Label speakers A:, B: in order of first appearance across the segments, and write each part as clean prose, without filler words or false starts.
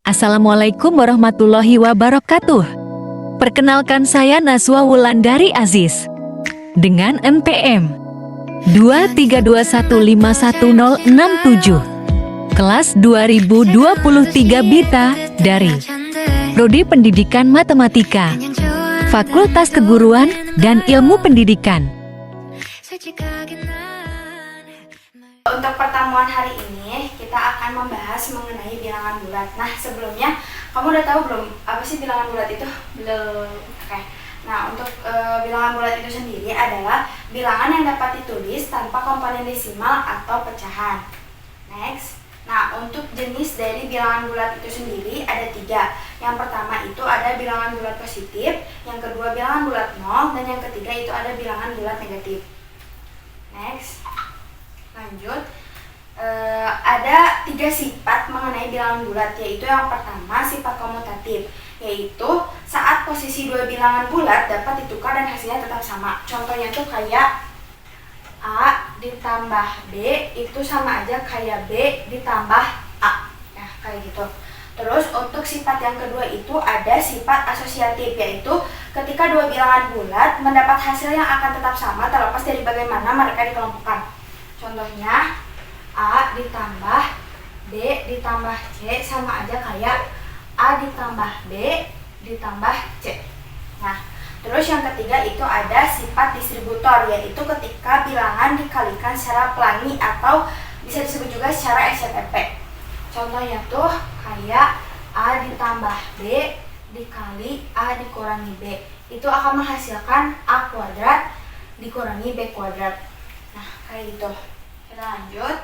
A: Assalamualaikum warahmatullahi wabarakatuh. Perkenalkan saya Naswa Wulandari Aziz dengan NPM 232151067 kelas 2023 BITA dari Prodi Pendidikan Matematika, Fakultas Keguruan dan Ilmu Pendidikan.
B: Untuk pertemuan hari ini kita akan membahas mengenai bilangan bulat. Nah, sebelumnya kamu udah tahu belum apa sih bilangan bulat itu? Belum. Oke. Nah, untuk bilangan bulat itu sendiri adalah bilangan yang dapat ditulis tanpa komponen desimal atau pecahan. Next. Nah, untuk jenis dari bilangan bulat itu sendiri ada 3. Yang pertama itu ada bilangan bulat positif, yang kedua bilangan bulat 0, dan yang ketiga itu ada bilangan bulat negatif. Next. Lanjut, ada 3 sifat mengenai bilangan bulat, yaitu yang pertama sifat komutatif, yaitu saat posisi 2 bilangan bulat dapat ditukar dan hasilnya tetap sama. Contohnya tuh kayak A ditambah B itu sama aja kayak B ditambah A, nah kayak gitu. Terus untuk sifat yang kedua itu ada sifat asosiatif, yaitu ketika 2 bilangan bulat mendapat hasil yang akan tetap sama terlepas dari bagaimana mereka dikelompokkan. Contohnya A ditambah B ditambah C sama aja kayak A ditambah B ditambah C. Nah, terus yang ketiga itu ada sifat distributor, yaitu ketika bilangan dikalikan secara pelangi atau bisa disebut juga secara SCTP. Contohnya tuh kayak A ditambah B dikali A dikurangi B. Itu akan menghasilkan A kuadrat dikurangi B kuadrat. Nah, kayak gitu. Kita lanjut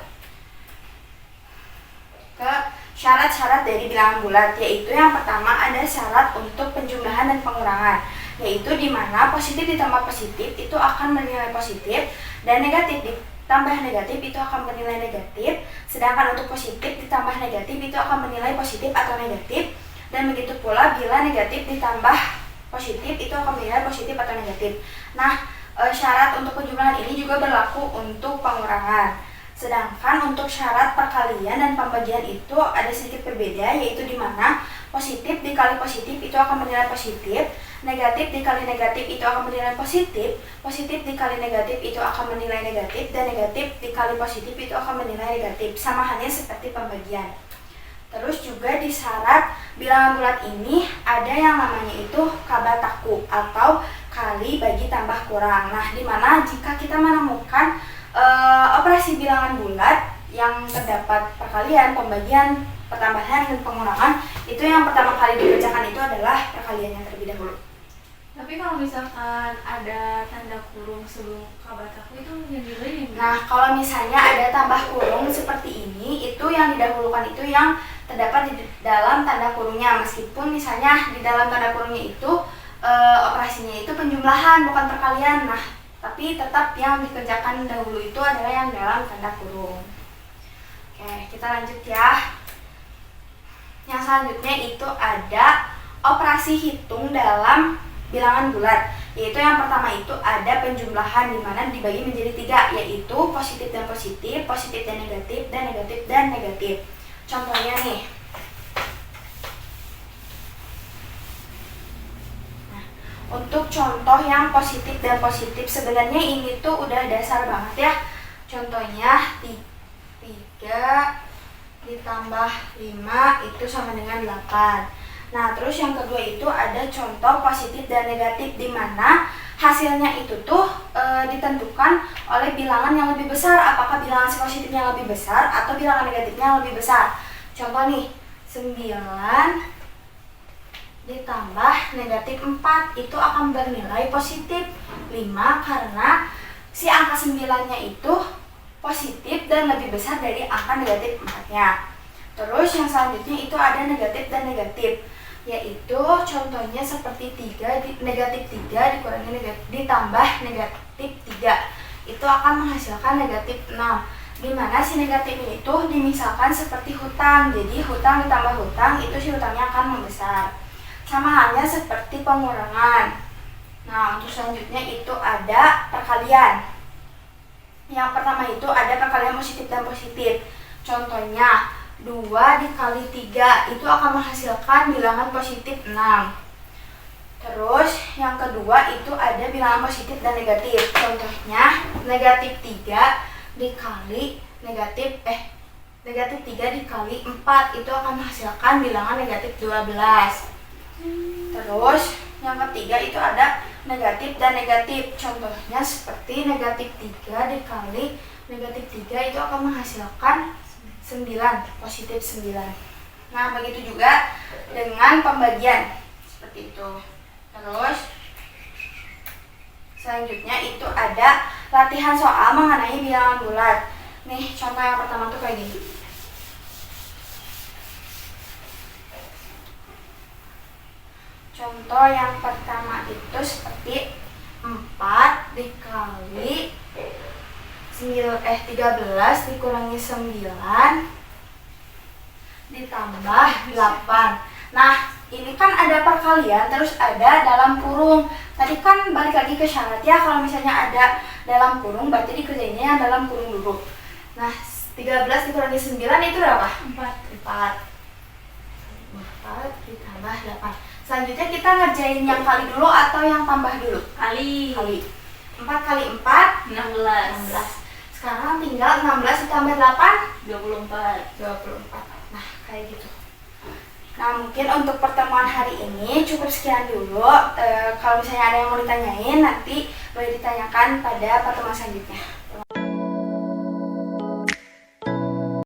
B: ke syarat-syarat dari bilangan bulat, yaitu yang pertama ada syarat untuk penjumlahan dan pengurangan, yaitu di mana positif ditambah positif itu akan bernilai positif dan negatif ditambah negatif itu akan bernilai negatif, sedangkan untuk positif ditambah negatif itu akan bernilai positif atau negatif, dan begitu pula bila negatif ditambah positif itu akan bernilai positif atau negatif. Nah, syarat untuk penjumlahan ini juga berlaku untuk pengurangan. Sedangkan untuk syarat perkalian dan pembagian itu ada sedikit berbeda, yaitu di mana positif dikali positif itu akan bernilai positif, negatif dikali negatif itu akan bernilai positif, positif dikali negatif itu akan bernilai negatif, dan negatif dikali positif itu akan bernilai negatif. Sama halnya seperti pembagian. Terus juga di syarat bilangan bulat ini ada yang namanya itu kabataku atau kali bagi tambah kurang. Nah, di mana jika kita menemukan operasi bilangan bulat yang terdapat perkalian, pembagian, pertambahan, dan pengurangan, itu yang pertama kali dikerjakan itu adalah perkaliannya terlebih dahulu.
C: Tapi kalau misalkan ada tanda kurung sebelum kabataku itu yang didahului.
B: Nah, kalau misalnya ada tambah kurung seperti ini, itu yang didahulukan itu yang terdapat di dalam tanda kurungnya, meskipun misalnya di dalam tanda kurungnya itu operasinya itu penjumlahan bukan perkalian. Nah, tapi tetap yang dikerjakan dahulu itu adalah yang dalam tanda kurung. Oke, kita lanjut ya. Yang selanjutnya itu ada operasi hitung dalam bilangan bulat, yaitu yang pertama itu ada penjumlahan, di mana dibagi menjadi 3, yaitu positif dan positif, positif dan negatif, dan negatif dan negatif. Contohnya nih, untuk contoh yang positif dan positif, sebenarnya ini tuh udah dasar banget ya. Contohnya 3 ditambah 5 itu sama dengan 8. Nah, terus yang kedua itu ada contoh positif dan negatif, di mana hasilnya itu tuh ditentukan oleh bilangan yang lebih besar. Apakah bilangan si positifnya lebih besar atau bilangan negatifnya yang lebih besar. Contoh nih, 9 ditambah negatif 4 itu akan bernilai positif 5 karena si angka 9-nya itu positif dan lebih besar dari angka negatif 4-nya. Terus yang selanjutnya itu ada negatif dan negatif, yaitu contohnya seperti negatif 3 dikurangi ditambah negatif 3 itu akan menghasilkan negatif 6, di mana si negatif ini itu dimisalkan seperti hutang. Jadi hutang ditambah hutang itu si hutangnya akan membesar. Sama halnya seperti pengurangan. Nah, untuk selanjutnya itu ada perkalian. Yang pertama itu ada perkalian positif dan positif. Contohnya 2 dikali 3 itu akan menghasilkan bilangan positif 6. Terus yang kedua itu ada bilangan positif dan negatif. Contohnya negatif 3 dikali negatif 3 dikali 4 itu akan menghasilkan bilangan negatif 12. Terus yang ketiga itu ada negatif dan negatif. Contohnya seperti negatif 3 dikali negatif 3 itu akan menghasilkan 9, positif 9. Nah, begitu juga dengan pembagian. Seperti itu. Terus selanjutnya itu ada latihan soal mengenai bilangan bulat. Nih, contoh yang pertama tuh kayak gini. Contoh yang pertama itu seperti 4 dikali 13 dikurangi 9 ditambah 8. Nah, ini kan ada perkalian terus ada dalam kurung. Tadi kan balik lagi ke syarat ya, kalau misalnya ada dalam kurung berarti dikerjainnya yang dalam kurung dulu. Nah, 13 dikurangi 9 itu berapa? 4 ditambah 8. Selanjutnya kita ngerjain yang kali dulu atau yang tambah dulu?
C: Kali.
B: 4 kali 4
C: 16.
B: Sekarang tinggal 16 ditambah 8
C: 24.
B: Nah, kayak gitu. Nah, mungkin untuk pertemuan hari ini cukup sekian dulu. Kalau misalnya ada yang mau ditanyain, nanti boleh ditanyakan pada pertemuan selanjutnya.